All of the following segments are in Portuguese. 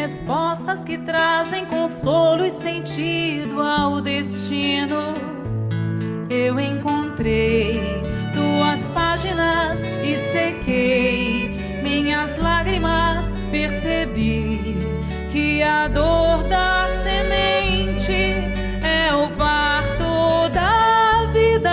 respostas que trazem consolo e sentido ao destino. Eu encontrei tuas páginas e sequei minhas lágrimas, percebi que a dor da semente é o parto da vida.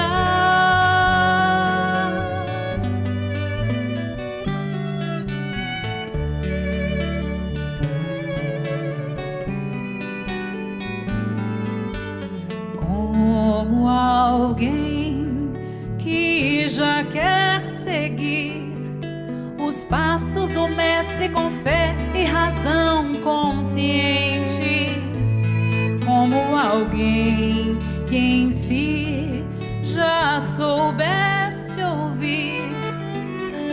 Como alguém que já quer seguir os passos do mestre com fé e razão conscientes, como alguém que em si já soubesse ouvir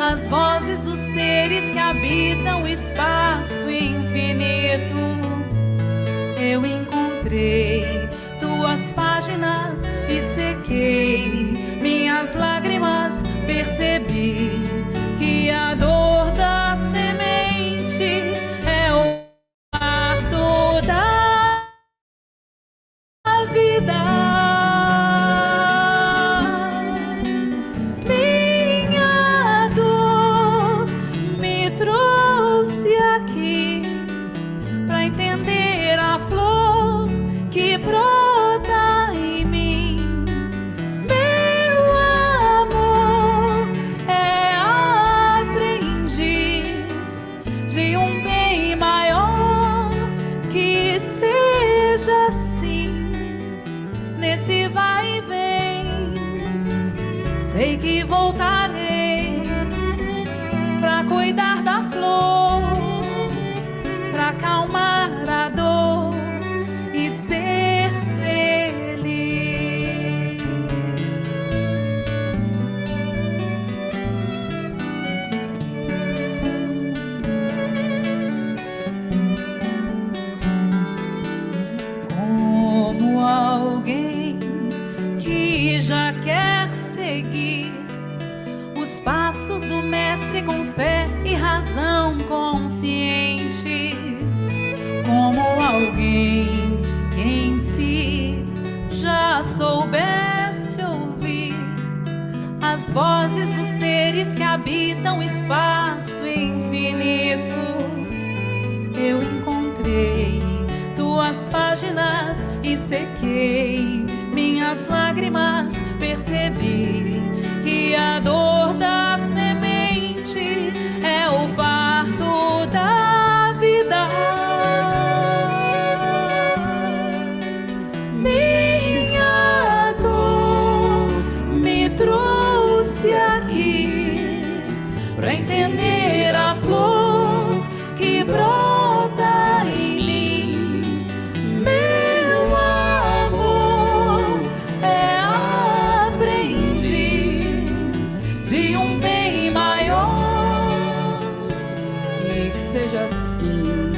as vozes dos seres que habitam o espaço infinito. Eu encontrei tuas páginas e sequei minhas lágrimas, percebi que a dor da semente é o parto da vida. Minha dor me trouxe aqui para entender a flor que brota em mim. Meu amor é aprendiz de um bem maior, que seja assim nesse vai e vem. Sei que voltarei pra cuidar da flor, pra acalmar a dor e ser feliz. Como alguém que já quer seguir os passos do mestre com fé e razão conscientes, como alguém que em si já soubesse ouvir as vozes dos seres que habitam o espaço infinito. Eu encontrei tuas páginas e sequei minhas lágrimas, percebi que a dor da semente é o parto da vida. Minha dor me trouxe aqui pra entender a flor que brota em mim. Meu amor é aprendiz de um bem maior, que seja assim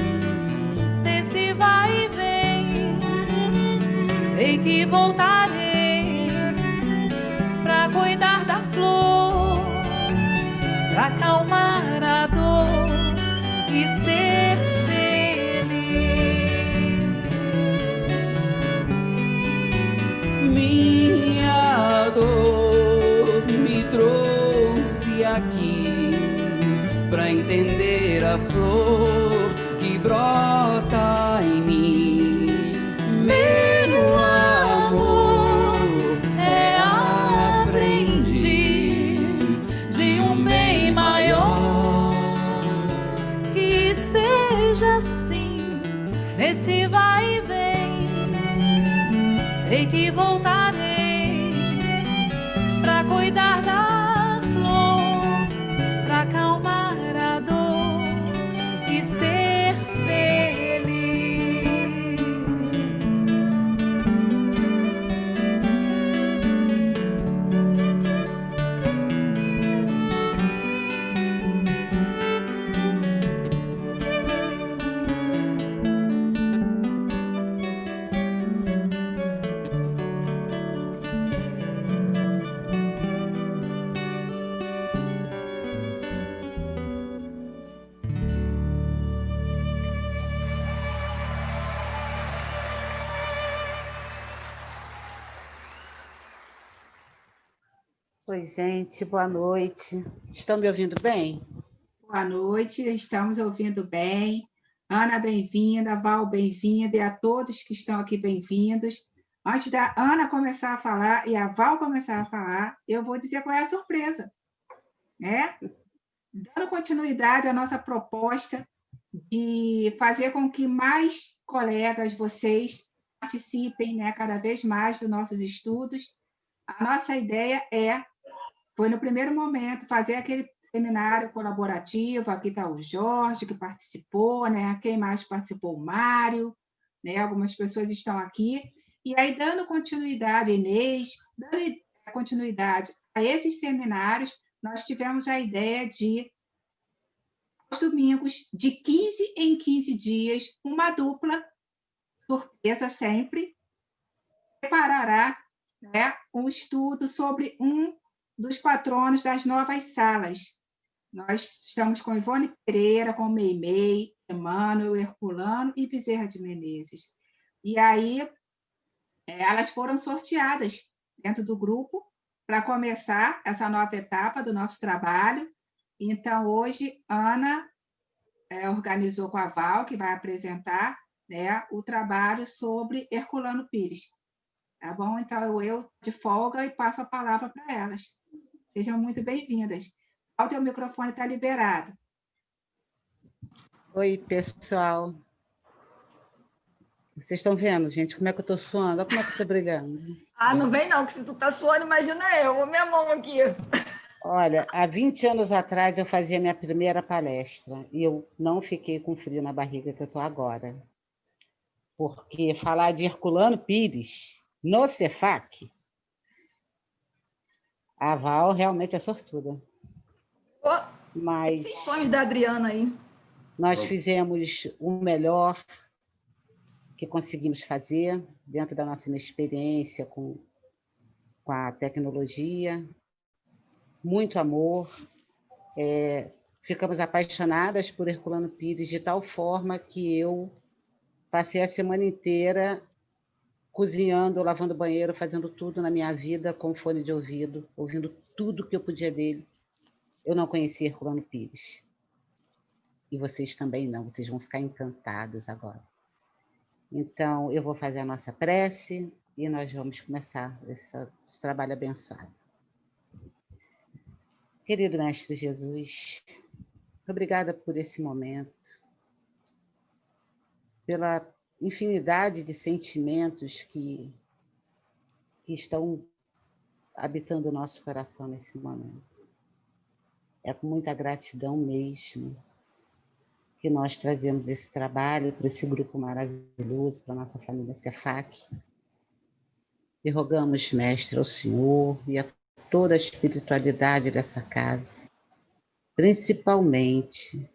nesse vai e vem. Sei que voltarei pra cuidar da flor, pra acalmar a dor e ser feliz. Minha dor me trouxe aqui pra entender a flor que brota em mim. Meu amor é aprendiz de um bem maior, Que seja assim nesse vai e vem. Sei que voltarei pra cuidar da flor, pra acalmar a dor e ser feliz. Oi, gente, boa noite. Estão me ouvindo bem? Boa noite, estamos ouvindo bem. Ana, bem-vinda. Val, bem-vinda. E a todos que estão aqui, bem-vindos. Antes da Ana começar a falar e a Val começar a falar, eu vou dizer qual é a surpresa, né? Dando continuidade à nossa proposta de fazer com que mais colegas, vocês, participem, né, cada vez mais dos nossos estudos. A nossa ideia foi no primeiro momento fazer aquele seminário colaborativo. Aqui está o Jorge, que participou, né? Quem mais participou? O Mário, né? Algumas pessoas estão aqui. E aí, dando continuidade, Inês, dando continuidade a esses seminários, nós tivemos a ideia de, aos domingos, de 15 em 15 dias, uma dupla, surpresa sempre, preparará, né, um estudo sobre um dos patronos das novas salas. Nós estamos com Ivone Pereira, com Meimei, Emmanuel, Herculano e Bezerra de Menezes. E aí, elas foram sorteadas dentro do grupo para começar essa nova etapa do nosso trabalho. Então, hoje, Ana organizou com a Val, que vai apresentar, né, o trabalho sobre Herculano Pires. Tá bom? Então, eu de folga e passo a palavra para elas. Sejam muito bem-vindas. O teu microfone está liberado. Oi, pessoal. Vocês estão vendo, gente, como é que eu estou suando? Olha como é que eu estou brilhando. Ah, não vem não, que se tu tá suando, imagina eu, minha mão aqui. Olha, há 20 anos atrás eu fazia minha primeira palestra e eu não fiquei com frio na barriga que eu estou agora. Porque falar de Herculano Pires no Cefac, a Val realmente é sortuda. Mas tem sonhos da Adriana aí. Nós fizemos o melhor que conseguimos fazer dentro da nossa inexperiência com a tecnologia. Muito amor. Ficamos apaixonadas por Herculano Pires de tal forma que eu passei a semana inteira cozinhando, lavando banheiro, fazendo tudo na minha vida com fone de ouvido, ouvindo tudo que eu podia dele. Eu não conhecia Herculano Pires. E vocês também não, vocês vão ficar encantados agora. Então, eu vou fazer a nossa prece e nós vamos começar esse trabalho abençoado. Querido Mestre Jesus, obrigada por esse momento, pela infinidade de sentimentos que estão habitando o nosso coração nesse momento. É com muita gratidão mesmo que nós trazemos esse trabalho para esse grupo maravilhoso, para a nossa família Cefac. E rogamos, Mestre, ao Senhor e a toda a espiritualidade dessa casa, principalmente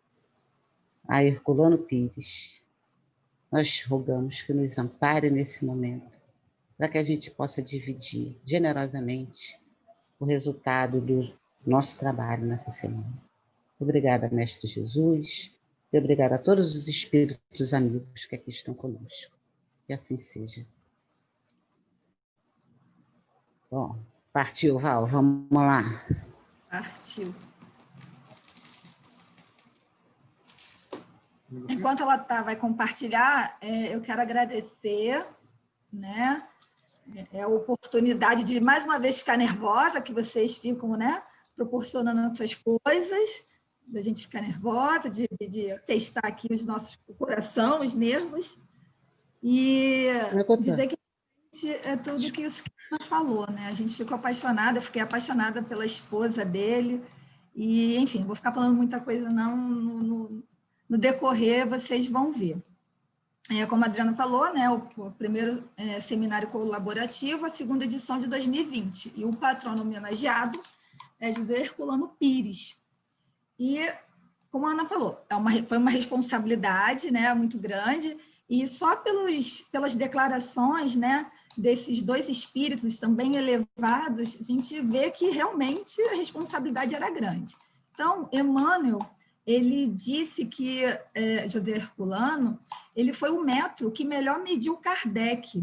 a Herculano Pires. Nós rogamos que nos ampare nesse momento, para que a gente possa dividir generosamente o resultado do nosso trabalho nessa semana. Obrigada, Mestre Jesus. E obrigada a todos os espíritos amigos que aqui estão conosco. Que assim seja. Bom, partiu, Val, vamos lá. Partiu. Enquanto ela vai compartilhar, eu quero agradecer, né, a oportunidade de, mais uma vez, ficar nervosa, que vocês ficam, né, proporcionando essas coisas, da gente ficar nervosa, de testar aqui o coração, os nervos, e dizer que é tudo que isso que ela falou, né? A gente ficou apaixonada, eu fiquei apaixonada pela esposa dele, e, enfim, vou ficar falando muita coisa não, no decorrer vocês vão ver. Como a Adriana falou, né, o primeiro seminário colaborativo, a segunda edição de 2020, e o patrono homenageado é José Herculano Pires. E, como a Ana falou, foi uma responsabilidade, né, muito grande, e só pelas declarações, né, desses dois espíritos também elevados, a gente vê que realmente a responsabilidade era grande. Então, Emmanuel, ele disse que José Herculano, ele foi o metro que melhor mediu Kardec,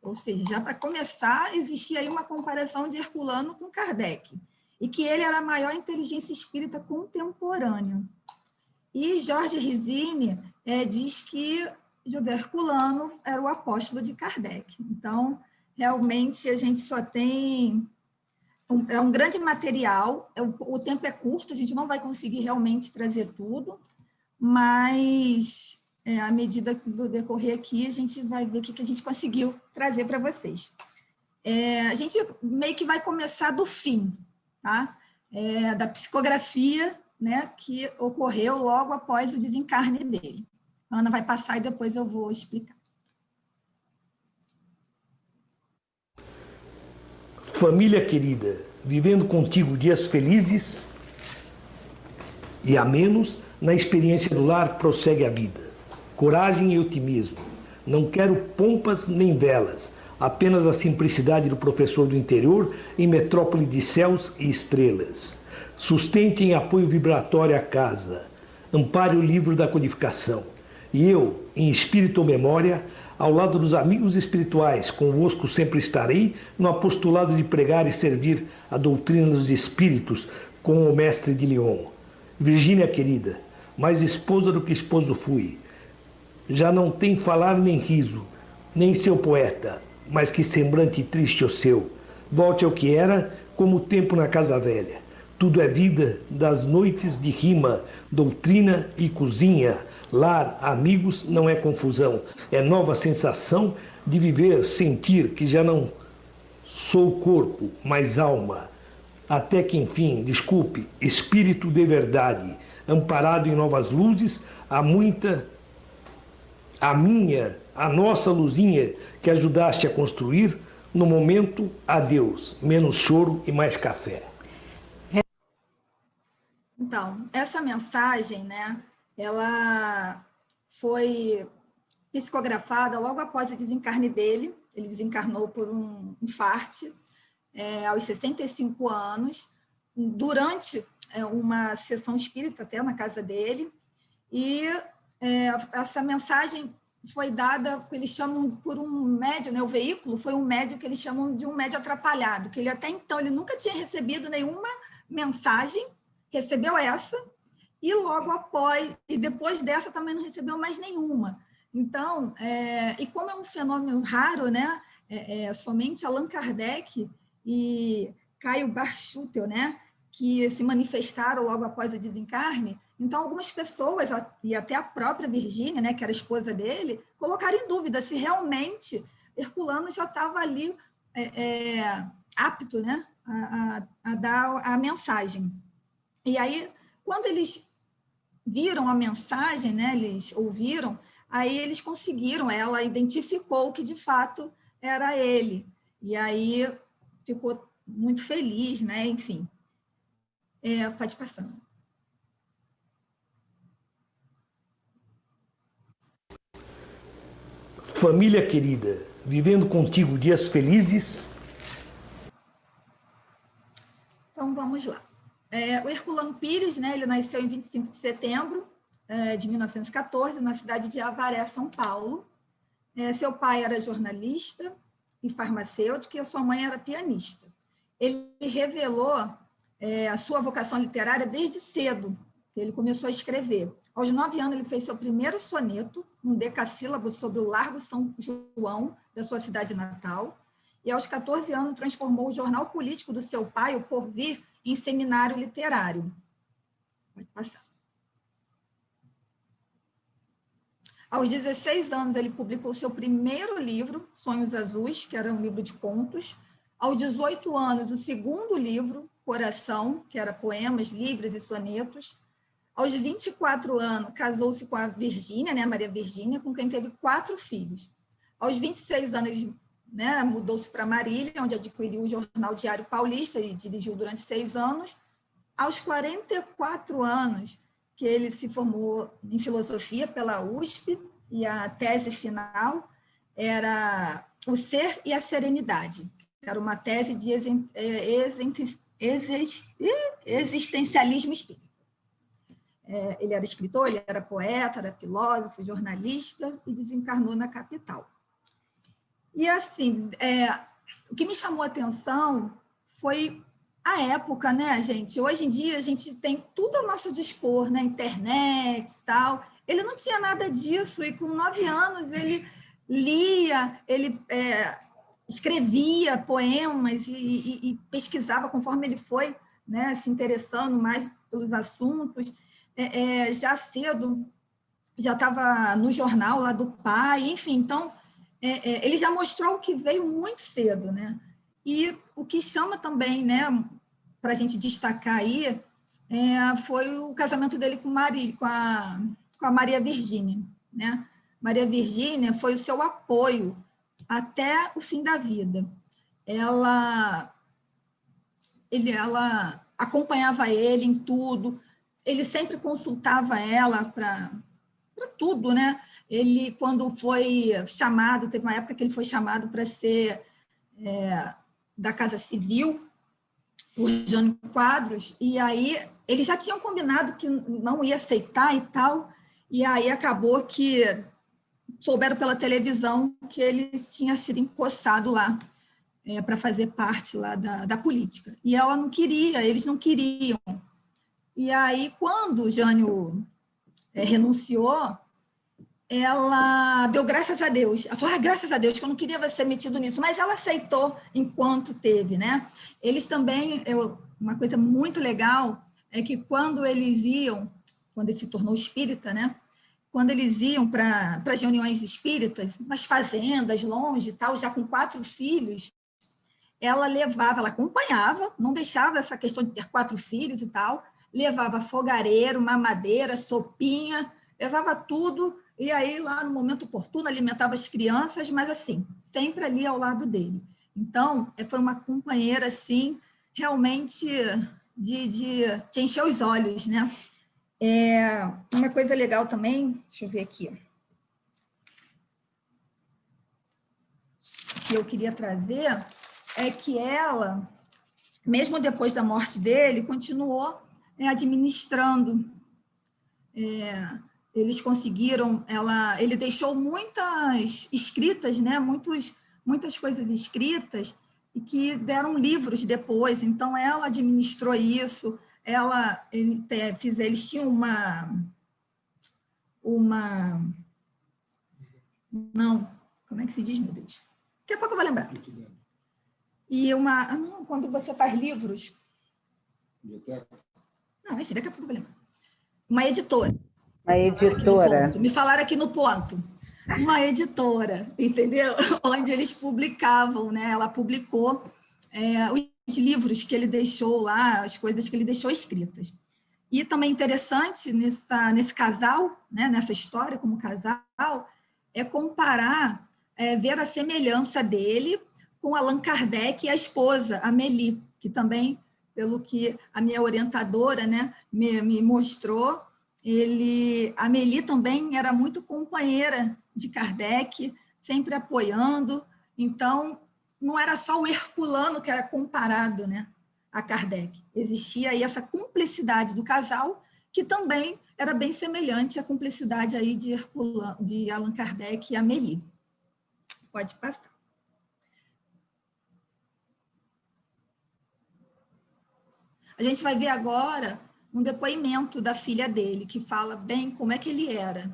Ou seja, já para começar, existia aí uma comparação de Herculano com Kardec, e que ele era a maior inteligência espírita contemporânea. E Jorge Risini diz que Herculano era o apóstolo de Kardec. Então, realmente, a gente só tem... É um grande material, o tempo é curto, a gente não vai conseguir realmente trazer tudo, mas à medida do decorrer aqui, a gente vai ver o que a gente conseguiu trazer para vocês. A gente meio que vai começar do fim, tá? Da psicografia, né, que ocorreu logo após o desencarne dele. A Ana vai passar e depois eu vou explicar. Família querida, vivendo contigo dias felizes e amenos, na experiência do lar prossegue a vida. Coragem e otimismo. Não quero pompas nem velas, apenas a simplicidade do professor do interior em metrópole de céus e estrelas. Sustente em apoio vibratório a casa, ampare o livro da codificação. E eu, em espírito ou memória, ao lado dos amigos espirituais, convosco sempre estarei no apostolado de pregar e servir a doutrina dos espíritos com o mestre de Lyon. Virgínia querida, mais esposa do que esposo fui. Já não tem falar nem riso, nem seu poeta, mas que semblante triste o seu. Volte ao que era, como o tempo na casa velha. Tudo é vida das noites de rima, doutrina e cozinha. Lar, amigos, não é confusão. É nova sensação de viver, sentir que já não sou corpo, mas alma. Até que, enfim, desculpe, espírito de verdade, amparado em novas luzes, a nossa luzinha que ajudaste a construir, no momento, adeus, menos choro e mais café. Então, essa mensagem, né, ela foi psicografada logo após o desencarne dele. Ele desencarnou por um infarte aos 65 anos, durante uma sessão espírita até na casa dele, e essa mensagem foi dada, que eles chamam por um médium, né? O veículo foi um médium que eles chamam de um médium atrapalhado, que ele até então ele nunca tinha recebido nenhuma mensagem, recebeu essa, e logo após, e depois dessa também não recebeu mais nenhuma. Então, e como é um fenômeno raro, né? Somente Allan Kardec e Caio Barchutel, né? Que se manifestaram logo após o desencarne. Então, algumas pessoas, e até a própria Virgínia, né, que era a esposa dele, colocaram em dúvida se realmente Herculano já estava ali apto, né, a dar a mensagem. E aí, quando eles viram a mensagem, né, eles ouviram, aí eles conseguiram, ela identificou que de fato era ele. E aí ficou muito feliz, né, enfim. Pode passar. Família querida, vivendo contigo dias felizes. Então, vamos lá. O Herculano Pires, né, ele nasceu em 25 de setembro de 1914, na cidade de Avaré, São Paulo. Seu pai era jornalista e farmacêutico, e a sua mãe era pianista. Ele revelou a sua vocação literária desde cedo, que ele começou a escrever. Aos 9 anos, ele fez seu primeiro soneto, um decassílabo sobre o Largo São João, da sua cidade natal, e aos 14 anos transformou o jornal político do seu pai, o Porvir, em seminário literário. Pode passar. Aos 16 anos, ele publicou seu primeiro livro, Sonhos Azuis, que era um livro de contos. Aos 18 anos, o segundo livro, Coração, que era poemas, livros e sonetos. Aos 24 anos, casou-se com a Virgínia, né, Maria Virgínia, com quem teve 4 filhos. Aos 26 anos, né, mudou-se para Marília, onde adquiriu o jornal Diário Paulista e dirigiu durante 6 anos. Aos 44 anos, que ele se formou em filosofia pela USP, e a tese final era O Ser e a Serenidade. Era uma tese de existencialismo espírita. Ele era escritor, ele era poeta, era filósofo, jornalista e desencarnou na capital. E, assim, o que me chamou a atenção foi a época, né, gente? Hoje em dia, a gente tem tudo ao nosso dispor, na internet e tal. Ele não tinha nada disso, e com 9 anos ele lia, ele escrevia poemas e pesquisava conforme ele foi, né, se interessando mais pelos assuntos. Já cedo, já estava no jornal lá do pai, enfim. Então, ele já mostrou o que veio muito cedo, né? E o que chama também, né, para a gente destacar aí, foi o casamento dele com a Maria Virgínia, né? Maria Virgínia foi o seu apoio até o fim da vida. Ela acompanhava ele em tudo, ele sempre consultava ela para tudo, né? Ele, quando foi chamado, teve uma época que ele foi chamado para ser da Casa Civil, por Jânio Quadros, e aí eles já tinham combinado que não ia aceitar e tal, e aí acabou que souberam pela televisão que ele tinha sido empossado lá para fazer parte lá da política. E ela não queria, eles não queriam. E aí, quando o Jânio renunciou, ela deu graças a Deus. Ela falou, graças a Deus, que eu não queria ser metido nisso, mas ela aceitou enquanto teve, né? Eles também, uma coisa muito legal é que quando eles iam, quando ele se tornou espírita, né? Quando eles iam para as reuniões espíritas, nas fazendas, longe e tal, já com 4 filhos, ela acompanhava, não deixava essa questão de ter 4 filhos e tal, levava fogareiro, mamadeira, sopinha, levava tudo. E aí, lá no momento oportuno, alimentava as crianças, mas assim, sempre ali ao lado dele. Então, foi uma companheira, assim, realmente de encher os olhos, né? Uma coisa legal também, deixa eu ver aqui, que eu queria trazer, é que ela, mesmo depois da morte dele, continuou administrando. Eles conseguiram, ele deixou muitas escritas, né? Muitas coisas escritas e que deram livros depois. Então, ela administrou isso. Eles tinham não, como é que se diz, meu Deus? Daqui a pouco eu vou lembrar. E não, quando você faz livros. Não, enfim, daqui a pouco eu vou lembrar. Uma editora. Uma editora. Me falaram aqui no ponto. Uma editora, entendeu? Onde eles publicavam, né? Ela publicou os livros que ele deixou lá, as coisas que ele deixou escritas. E também interessante nesse casal, né? Nessa história como casal, é comparar, ver a semelhança dele com Allan Kardec e a esposa, Amélie, que também, pelo que a minha orientadora, né, me mostrou, a Amélie também era muito companheira de Kardec, sempre apoiando. Então, não era só o herculano que era comparado, né, a Kardec. Existia aí essa cumplicidade do casal, que também era bem semelhante à cumplicidade aí de Allan Kardec e Amélie. Pode passar. A gente vai ver agora um depoimento da filha dele, que fala bem como é que ele era.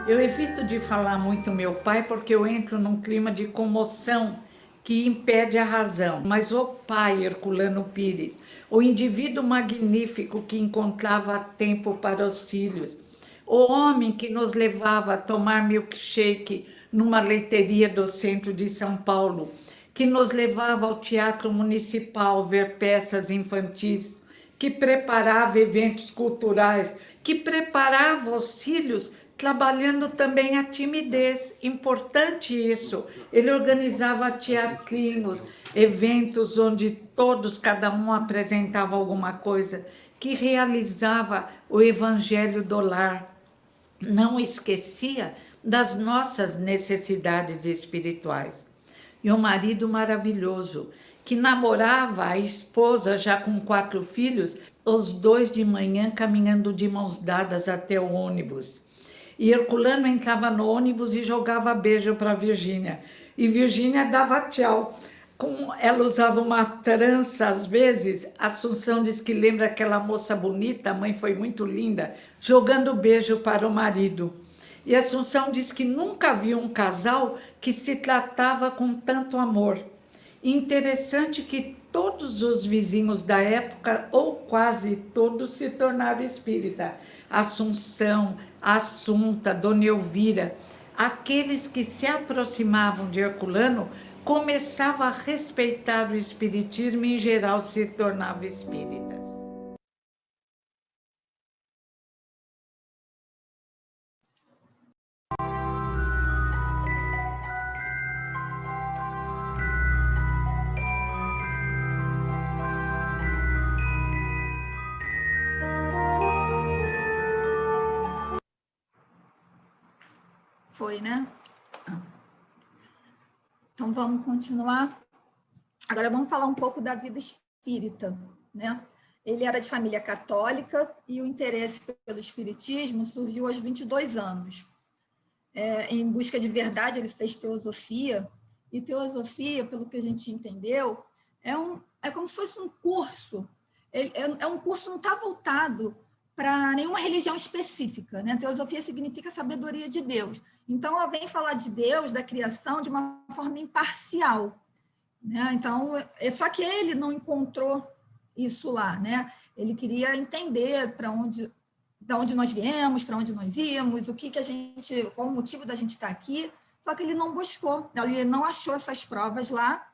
Eu evito de falar muito meu pai porque eu entro num clima de comoção que impede a razão. Mas o pai, Herculano Pires, o indivíduo magnífico que encontrava tempo para os filhos, o homem que nos levava a tomar milkshake numa leiteria do centro de São Paulo, que nos levava ao Teatro Municipal ver peças infantis, que preparava eventos culturais, que preparava os filhos trabalhando também a timidez, importante isso. Ele organizava teatrinhos, eventos onde todos, cada um apresentava alguma coisa, que realizava o Evangelho do Lar, não esquecia das nossas necessidades espirituais. E um marido maravilhoso, que namorava a esposa já com 4 filhos, os dois de manhã caminhando de mãos dadas até o ônibus. E Herculano entrava no ônibus e jogava beijo para Virgínia. E Virgínia dava tchau. Como ela usava uma trança às vezes, Assunção diz que lembra aquela moça bonita, a mãe foi muito linda, jogando beijo para o marido. E Assunção diz que nunca viu um casal que se tratava com tanto amor. Interessante que todos os vizinhos da época, ou quase todos, se tornaram espírita. Assunção, Assunta, Dona Elvira, aqueles que se aproximavam de Herculano começavam a respeitar o espiritismo e, em geral, se tornavam espíritas. Foi, né? Então, vamos continuar. Agora, vamos falar um pouco da vida espírita, né? Ele era de família católica e o interesse pelo espiritismo surgiu aos 22 anos. Em busca de verdade, ele fez teosofia, e teosofia, pelo que a gente entendeu, é como se fosse um curso. Um curso que não está voltado para nenhuma religião específica, né? Teosofia significa sabedoria de Deus. Então, ela vem falar de Deus, da criação, de uma forma imparcial, né? Então, só que ele não encontrou isso lá, né? Ele queria entender de onde nós viemos, para onde nós íamos, qual o motivo da gente estar aqui, só que ele não buscou, ele não achou essas provas lá,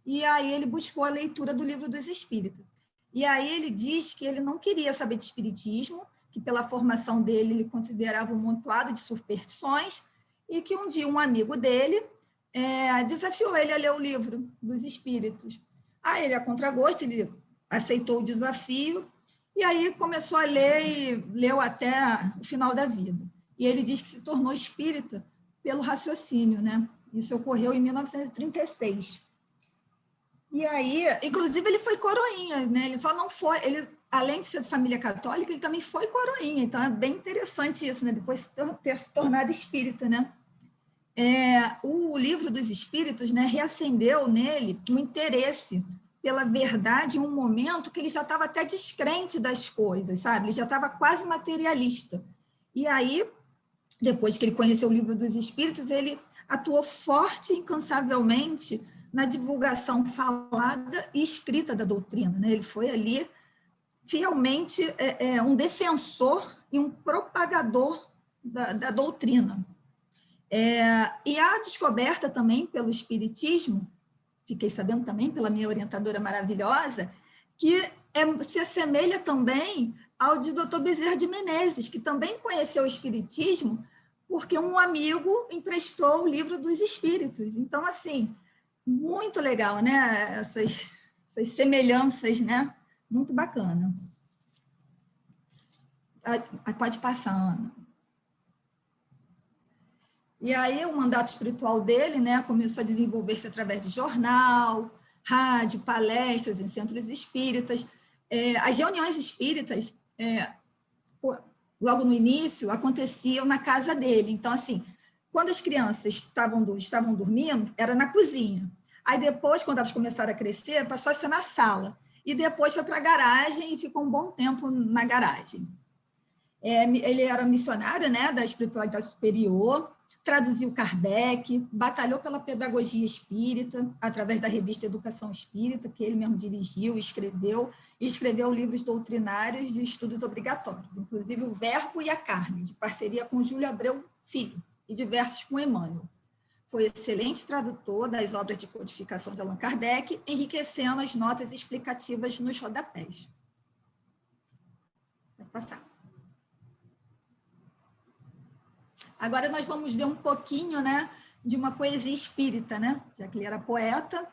e aí ele buscou a leitura do Livro dos Espíritos. E aí ele diz que ele não queria saber de espiritismo, que pela formação dele ele considerava um amontoado de superstições, e que um dia um amigo dele desafiou ele a ler o Livro dos Espíritos. Aí ele, a contragosto, ele aceitou o desafio, e aí começou a ler e leu até o final da vida. E ele diz que se tornou espírita pelo raciocínio, né? Isso ocorreu em 1936. E aí, inclusive, ele foi coroinha, né? Ele só não foi, além de ser de família católica, ele também foi coroinha. Então, é bem interessante isso, né? Depois de ter se tornado espírita, né? O Livro dos Espíritos, né, reacendeu nele um interesse pela verdade em um momento que ele já estava até descrente das coisas, sabe? Ele já estava quase materialista. E aí, depois que ele conheceu o Livro dos Espíritos, ele atuou forte e incansavelmente na divulgação falada e escrita da doutrina, né? Ele foi ali fielmente um defensor e um propagador da doutrina. E a descoberta também pelo espiritismo, fiquei sabendo também pela minha orientadora maravilhosa, que se assemelha também ao de Dr. Bezerra de Menezes, que também conheceu o espiritismo porque um amigo emprestou o Livro dos Espíritos. Então, assim, muito legal, né? Essas semelhanças, né? Muito bacana. Pode passar, Ana. E aí o mandato espiritual dele, né, começou a desenvolver-se através de jornal, rádio, palestras em centros espíritas. As reuniões espíritas, logo no início, aconteciam na casa dele. Então, assim, quando as crianças estavam dormindo, era na cozinha. Aí depois, quando elas começaram a crescer, passou a ser na sala. E depois foi para a garagem e ficou um bom tempo na garagem. Ele era missionário, né, da espiritualidade superior, traduziu Kardec, batalhou pela pedagogia espírita, através da revista Educação Espírita, que ele mesmo dirigiu e escreveu livros doutrinários de estudos obrigatórios, inclusive O Verbo e a Carne, de parceria com Júlio Abreu Filho, e diversos com Emmanuel. Foi excelente tradutor das obras de codificação de Allan Kardec, enriquecendo as notas explicativas nos rodapés. Vai passar. Agora nós vamos ver um pouquinho, né, de uma poesia espírita, né? Já que ele era poeta.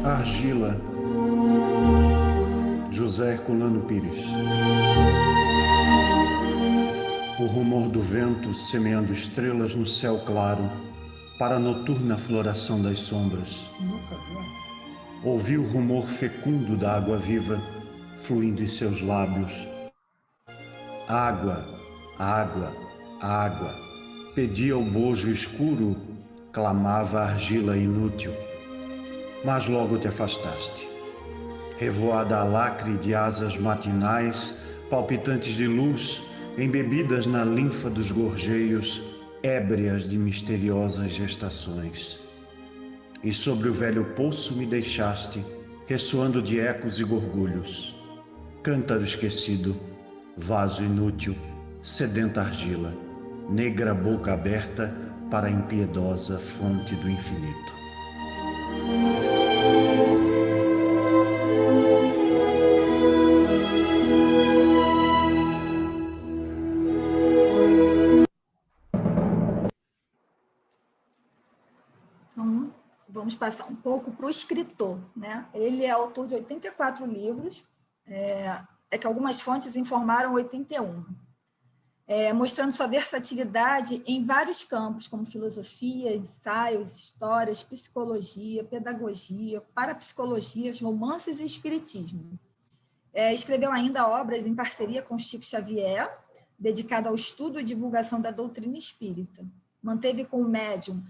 Argila, José Herculano Pires. O rumor do vento semeando estrelas no céu claro para a noturna floração das sombras. Ouvi o rumor fecundo da água viva fluindo em seus lábios. Água, água, água, pedia o bojo escuro, clamava a argila inútil. Mas logo te afastaste. Revoada a lacre de asas matinais, palpitantes de luz, embebidas na linfa dos gorjeios, ébrias de misteriosas gestações. E sobre o velho poço me deixaste, ressoando de ecos e gorgulhos. Cântaro esquecido, vaso inútil, sedenta argila, negra boca aberta para a impiedosa fonte do infinito. Então, vamos passar um pouco para o escritor, né? Ele é autor de 84 livros, é que algumas fontes informaram 81, mostrando sua versatilidade em vários campos, como filosofia, ensaios, histórias, psicologia, pedagogia, parapsicologias, romances e espiritismo. Escreveu ainda obras em parceria com Chico Xavier, dedicada ao estudo e divulgação da doutrina espírita. Manteve com o médium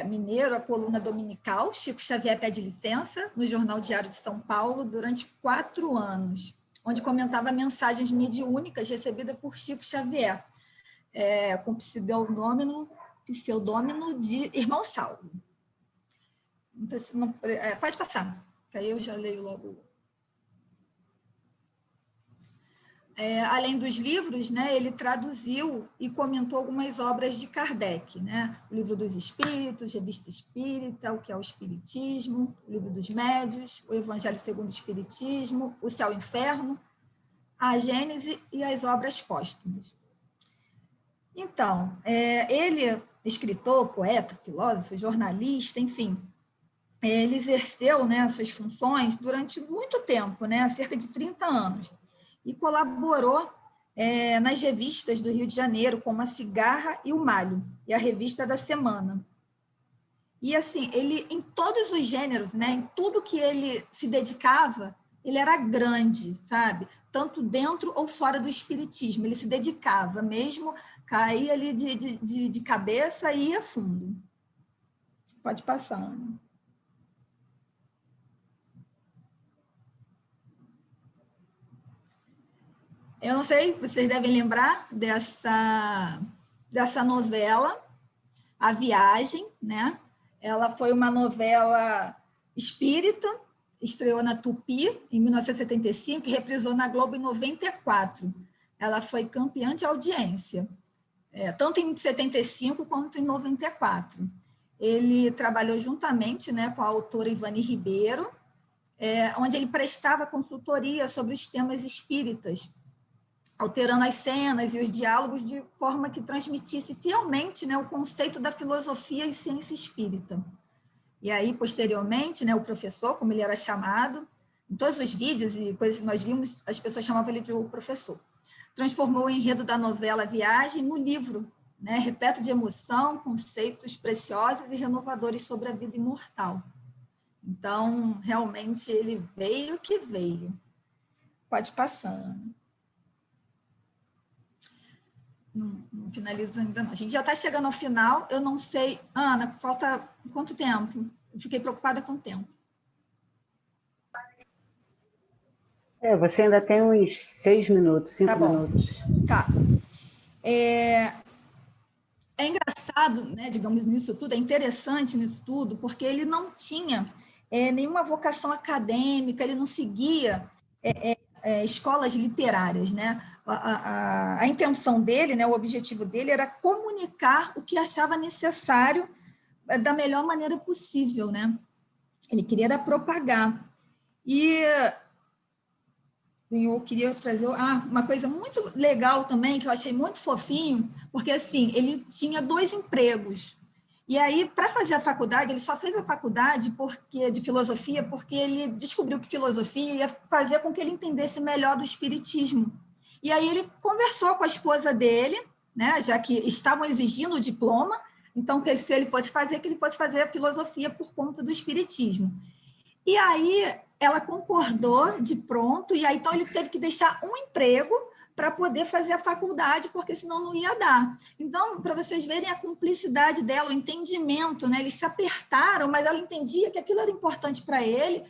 mineiro a coluna dominical Chico Xavier Pede Licença, no Jornal Diário de São Paulo, durante 4 anos, onde comentava mensagens mediúnicas recebidas por Chico Xavier, com pseudônimo de Irmão Saulo. Então, pode passar, que aí eu já leio logo. Além dos livros, né, ele traduziu e comentou algumas obras de Kardec, né? O Livro dos Espíritos, Revista Espírita, O que é o Espiritismo, o Livro dos Médios, o Evangelho segundo o Espiritismo, O Céu e o Inferno, a Gênese e as obras póstumas. Então, ele, escritor, poeta, filósofo, jornalista, enfim, ele exerceu, né, essas funções durante muito tempo, né, cerca de 30 anos, e colaborou nas revistas do Rio de Janeiro, como a Cigarra e o Malho, e a Revista da Semana. E, assim, ele, em todos os gêneros, né, em tudo que ele se dedicava, ele era grande, sabe? Tanto dentro ou fora do espiritismo, ele se dedicava mesmo, caía ali de cabeça e ia fundo. Pode passar, Ana. Eu não sei, vocês devem lembrar dessa novela, A Viagem, né? Ela foi uma novela espírita, estreou na Tupi, em 1975, e reprisou na Globo em 94. Ela foi campeã de audiência, tanto em 75 quanto em 94. Ele trabalhou juntamente, né, com a autora Ivani Ribeiro, onde ele prestava consultoria sobre os temas espíritas, alterando as cenas e os diálogos de forma que transmitisse fielmente, né, o conceito da filosofia e ciência espírita. E aí, posteriormente, né, o professor, como ele era chamado, em todos os vídeos e coisas que nós vimos, as pessoas chamavam ele de o professor, transformou o enredo da novela Viagem no livro, né, repleto de emoção, conceitos preciosos e renovadores sobre a vida imortal. Então, realmente, ele veio que veio. Pode passar, Ana. Não finaliza ainda não. A gente já está chegando ao final, eu não sei. Ana, falta quanto tempo? Eu fiquei preocupada com o tempo. Você ainda tem uns 6 minutos, 5 minutos. Tá. É engraçado, né, digamos, nisso tudo, é interessante nisso tudo, porque ele não tinha nenhuma vocação acadêmica, ele não seguia escolas literárias, né? A intenção dele, né, o objetivo dele era comunicar o que achava necessário da melhor maneira possível, né? Ele queria propagar. E eu queria trazer uma coisa muito legal também, que eu achei muito fofinho, porque assim, ele tinha 2 empregos. E aí, para fazer a faculdade, ele só fez a faculdade de filosofia porque ele descobriu que filosofia ia fazer com que ele entendesse melhor do espiritismo. E aí ele conversou com a esposa dele, né, já que estavam exigindo o diploma, então que se ele fosse fazer, que ele fosse fazer a filosofia por conta do espiritismo. E aí ela concordou de pronto, e aí então ele teve que deixar um emprego para poder fazer a faculdade, porque senão não ia dar. Então, para vocês verem a cumplicidade dela, o entendimento, né? Eles se apertaram, mas ela entendia que aquilo era importante para ele,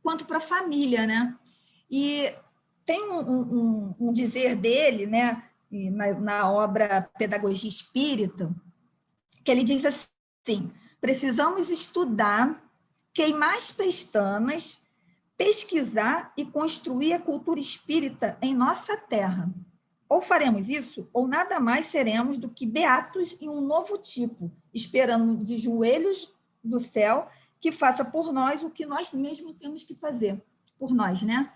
quanto para a família, né? E tem um dizer dele, né, na obra Pedagogia Espírita, que ele diz assim: precisamos estudar, queimar as pestanas, pesquisar e construir a cultura espírita em nossa terra. Ou faremos isso, ou nada mais seremos do que beatos em um novo tipo, esperando de joelhos do céu que faça por nós o que nós mesmos temos que fazer por nós, né?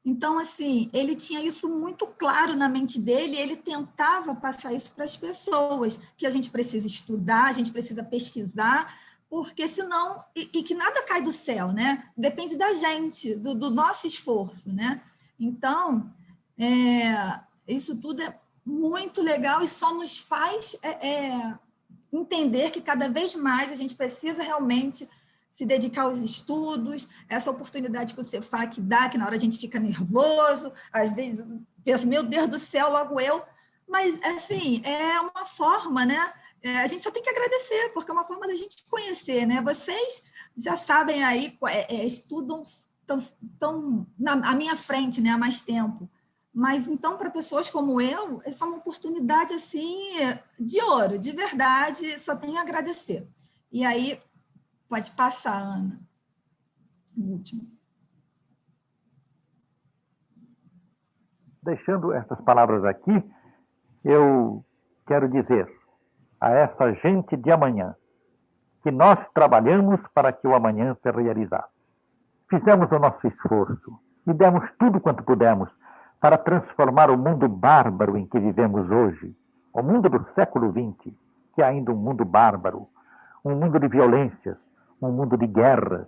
Então, assim, ele tinha isso muito claro na mente dele, e ele tentava passar isso para as pessoas, que a gente precisa estudar, a gente precisa pesquisar, porque senão, e que nada cai do céu, né? Depende da gente, do nosso esforço, né? Então, isso tudo é muito legal e só nos faz entender que cada vez mais a gente precisa realmente se dedicar aos estudos, essa oportunidade que o Cefac dá, que na hora a gente fica nervoso, às vezes penso, meu Deus do céu, logo eu, mas, assim, é uma forma, né? A gente só tem que agradecer, porque é uma forma da gente conhecer, né? Vocês já sabem aí, estudam, estão à minha frente, né, há mais tempo. Mas, então, para pessoas como eu, essa é uma oportunidade, assim, de ouro, de verdade, só tenho a agradecer. E aí, pode passar, Ana. O último. Deixando essas palavras aqui, eu quero dizer a essa gente de amanhã que nós trabalhamos para que o amanhã se realizasse. Fizemos o nosso esforço e demos tudo quanto pudemos para transformar o mundo bárbaro em que vivemos hoje, o mundo do século XX, que é ainda um mundo bárbaro, um mundo de violências, um mundo de guerras,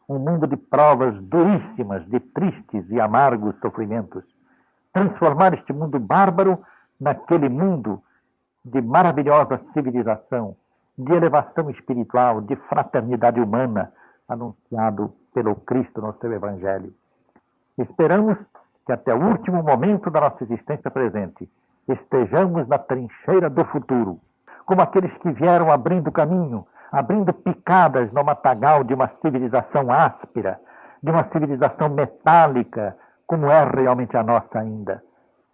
um mundo de provas duríssimas, de tristes e amargos sofrimentos. Transformar este mundo bárbaro naquele mundo de maravilhosa civilização, de elevação espiritual, de fraternidade humana, anunciado pelo Cristo no seu Evangelho. Esperamos que até o último momento da nossa existência presente estejamos na trincheira do futuro, como aqueles que vieram abrindo caminho, abrindo picadas no matagal de uma civilização áspera, de uma civilização metálica, como é realmente a nossa ainda,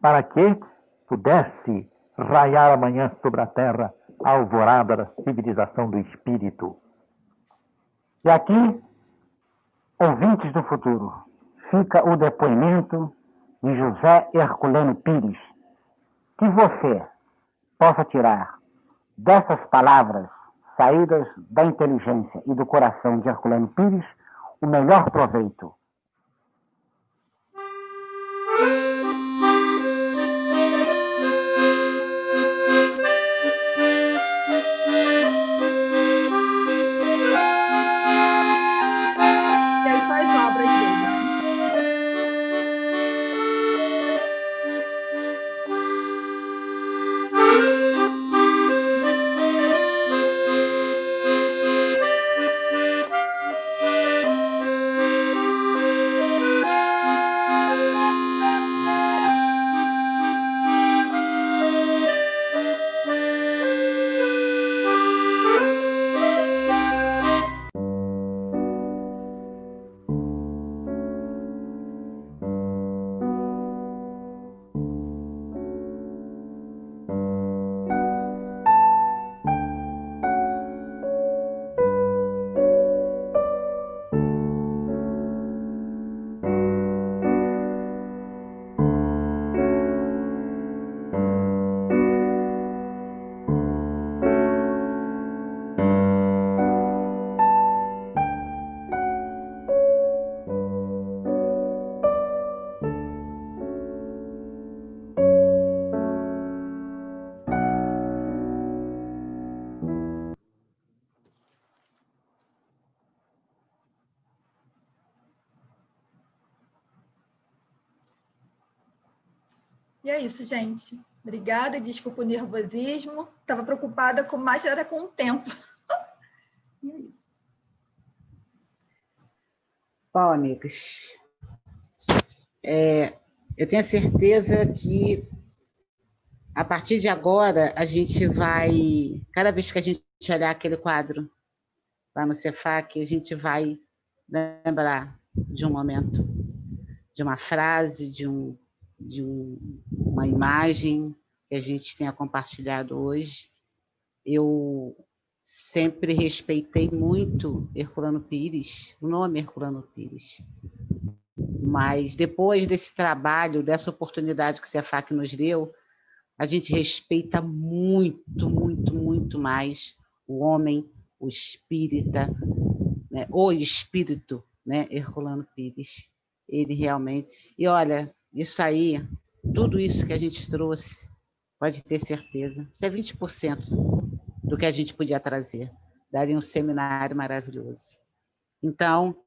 para que pudesse raiar amanhã sobre a terra a alvorada da civilização do Espírito. E aqui, ouvintes do futuro, fica o depoimento de José Herculano Pires. Que você possa tirar dessas palavras saídas da inteligência e do coração de Herculano Pires o melhor proveito. E é isso, gente. Obrigada, desculpa o nervosismo. Estava preocupada mais era com o tempo. E é isso. Bom, amigos, eu tenho certeza que a partir de agora a gente vai, cada vez que a gente olhar aquele quadro lá no Cefac, a gente vai lembrar de um momento, de uma frase, de uma imagem que a gente tenha compartilhado hoje. Eu sempre respeitei muito Herculano Pires, o nome Herculano Pires. Mas depois desse trabalho, dessa oportunidade que o Cefac nos deu, a gente respeita muito, muito, muito mais o homem, o espírita, né? O espírito, né? Herculano Pires. Ele realmente... E olha, isso aí, tudo isso que a gente trouxe, pode ter certeza, isso é 20% do que a gente podia trazer. Daria um seminário maravilhoso. Então,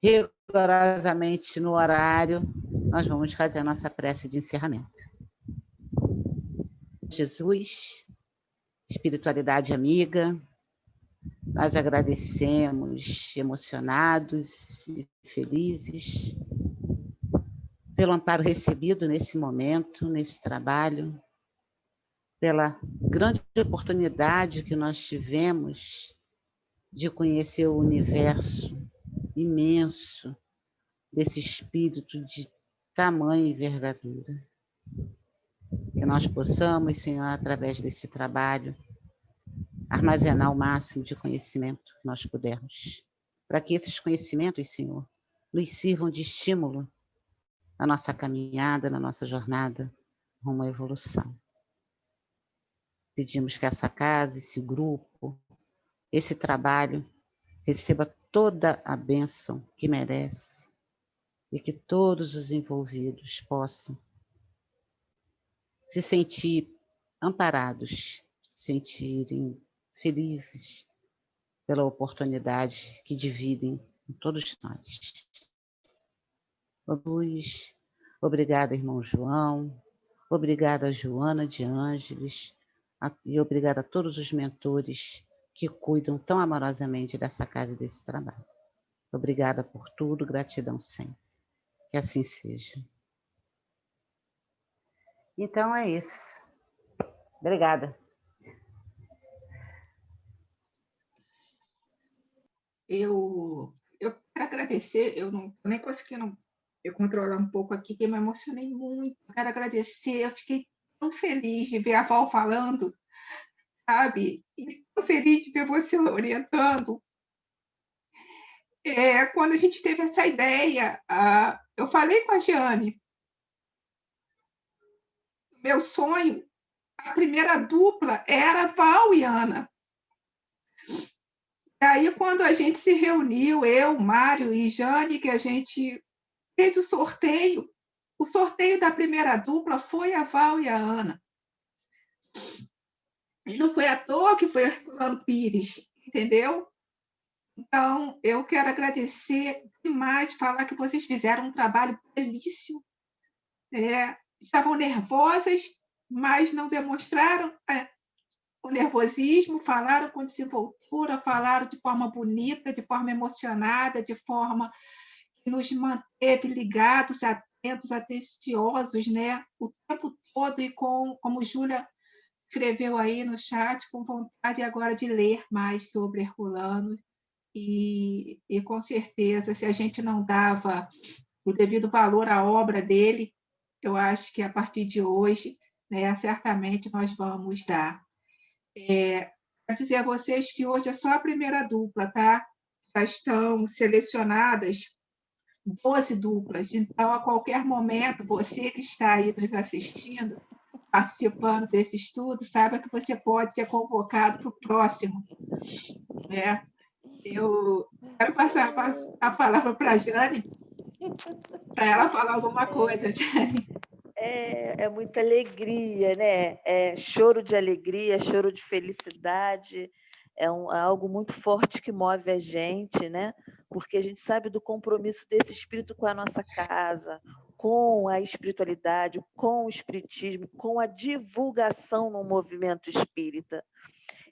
rigorosamente no horário, nós vamos fazer a nossa prece de encerramento. Jesus, espiritualidade amiga, nós agradecemos, emocionados e felizes, pelo amparo recebido nesse momento, nesse trabalho, pela grande oportunidade que nós tivemos de conhecer o universo imenso desse espírito de tamanha envergadura. Que nós possamos, Senhor, através desse trabalho, armazenar o máximo de conhecimento que nós pudermos, para que esses conhecimentos, Senhor, nos sirvam de estímulo na nossa caminhada, na nossa jornada rumo à evolução. Pedimos que essa casa, esse grupo, esse trabalho, receba toda a bênção que merece e que todos os envolvidos possam se sentir amparados, se sentirem felizes pela oportunidade que dividem com todos nós. Luz, obrigada, irmão João, obrigada, Joana de Ângeles, e obrigada a todos os mentores que cuidam tão amorosamente dessa casa e desse trabalho. Obrigada por tudo, gratidão sempre. Que assim seja. Então é isso. Obrigada. Eu quero agradecer, eu nem consegui eu controlar um pouco aqui, que eu me emocionei muito. Eu quero agradecer, eu fiquei tão feliz de ver a Val falando, sabe? E tão feliz de ver você orientando. Quando a gente teve essa ideia, eu falei com a Jane, meu sonho, a primeira dupla era Val e Ana. E aí, quando a gente se reuniu, eu, Mário e Jane, que a gente fez o sorteio da primeira dupla foi a Val e a Ana. E não foi à toa que foi Herculano Pires, entendeu? Então, eu quero agradecer demais, falar que vocês fizeram um trabalho belíssimo. Estavam nervosas, mas não demonstraram o nervosismo, falaram com desenvoltura, falaram de forma bonita, de forma emocionada, de forma que nos manteve ligados, atentos, atenciosos, né? O tempo todo, e como Júlia escreveu aí no chat, com vontade agora de ler mais sobre Herculano, e com certeza, se a gente não dava o devido valor à obra dele, eu acho que a partir de hoje, né, certamente nós vamos dar. Quero dizer a vocês que hoje é só a primeira dupla, tá? Já estão selecionadas 12 duplas, então a qualquer momento, você que está aí nos assistindo, participando desse estudo, saiba que você pode ser convocado para o próximo. Eu quero passar a palavra para a Jane, para ela falar alguma coisa, Jane. É muita alegria, né? É choro de alegria, choro de felicidade, algo muito forte que move a gente, né? Porque a gente sabe do compromisso desse espírito com a nossa casa, com a espiritualidade, com o espiritismo, com a divulgação no movimento espírita.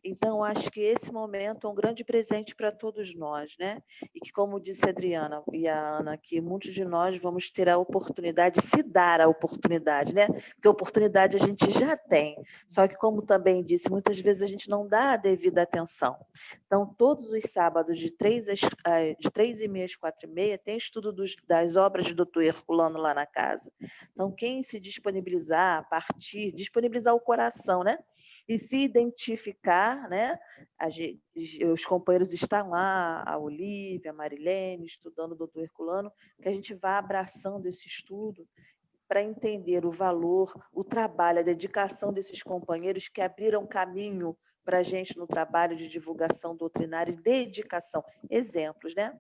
Então, acho que esse momento é um grande presente para todos nós, né? E que, como disse a Adriana e a Ana, que muitos de nós vamos ter a oportunidade, se dar a oportunidade, né? Porque a oportunidade a gente já tem, só que, como também disse, muitas vezes a gente não dá a devida atenção. Então, todos os sábados, de 3h30 às 4h30, tem estudo das obras de Dr. Herculano lá na casa. Então, quem se disponibilizar a partir, disponibilizar o coração, né? E se identificar, né? Os companheiros estão lá, a Olívia, a Marilene, estudando o doutor Herculano, que a gente vá abraçando esse estudo para entender o valor, o trabalho, a dedicação desses companheiros que abriram caminho para a gente no trabalho de divulgação doutrinária e dedicação. Exemplos, né?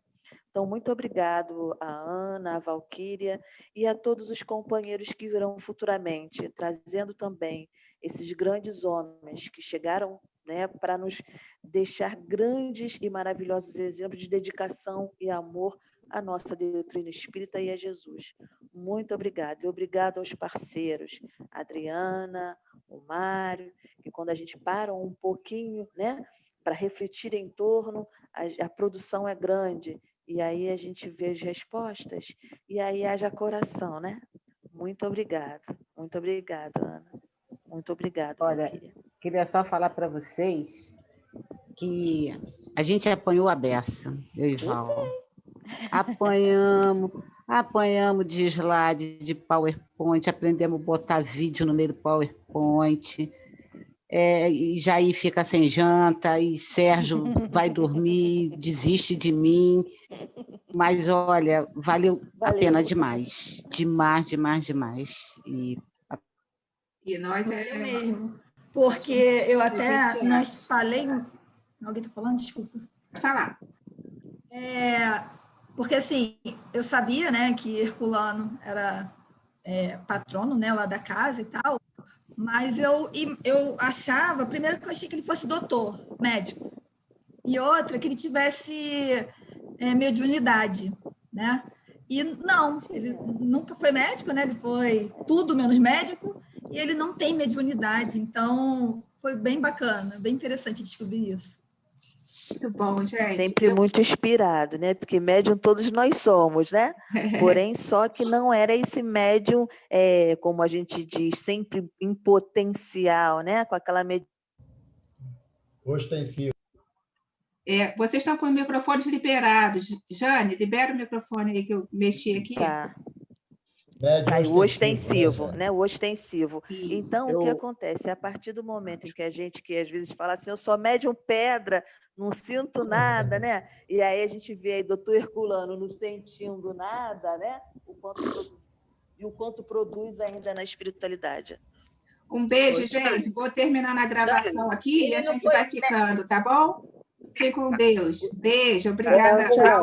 Então, muito obrigado a Ana, a Valquíria e a todos os companheiros que virão futuramente, trazendo também esses grandes homens que chegaram, né, para nos deixar grandes e maravilhosos exemplos de dedicação e amor à nossa doutrina espírita e a Jesus. Muito obrigada. E obrigado aos parceiros, a Adriana, o Mário, que quando a gente para um pouquinho, né, para refletir em torno, a produção é grande. E aí a gente vê as respostas e aí haja coração, né? Muito obrigada. Muito obrigada, Ana. Muito obrigada. Olha, queria só falar para vocês que a gente apanhou a beça, eu e Val. Apanhamos de slide, de PowerPoint, aprendemos a botar vídeo no meio do PowerPoint. E Jair fica sem janta, e Sérgio vai dormir, desiste de mim. Mas, olha, valeu a pena demais. Demais. E nós Valeu mesmo. Porque eu até... Nós falei... Alguém está falando? Desculpa. Pode falar. Porque, assim, eu sabia, né, que Herculano era patrono, né, lá da casa e tal, mas eu achava, primeiro que eu achei que ele fosse doutor, médico, e outra, que ele tivesse mediunidade, né? E não, ele nunca foi médico, né? Ele foi tudo menos médico, e ele não tem mediunidade, então foi bem bacana, bem interessante descobrir isso. Muito bom, gente. Sempre muito inspirado, né? Porque médium todos nós somos, né? Porém, só que não era esse médium, como a gente diz, sempre em potencial, né? Com aquela Ostensivo. Vocês estão com os microfones liberados. Jane, libera o microfone aí que eu mexi aqui. Tá. O ostensivo, né? O ostensivo. Isso. Então, o que acontece? A partir do momento em que a gente, que às vezes fala assim, eu sou médium pedra, não sinto nada, né? E aí a gente vê aí doutor Herculano não sentindo nada, né? O quanto produz ainda na espiritualidade. Um beijo, gente. Vou terminar a gravação aqui e a gente vai ficando, tá bom? Fique com Deus. Beijo, obrigada. Tchau.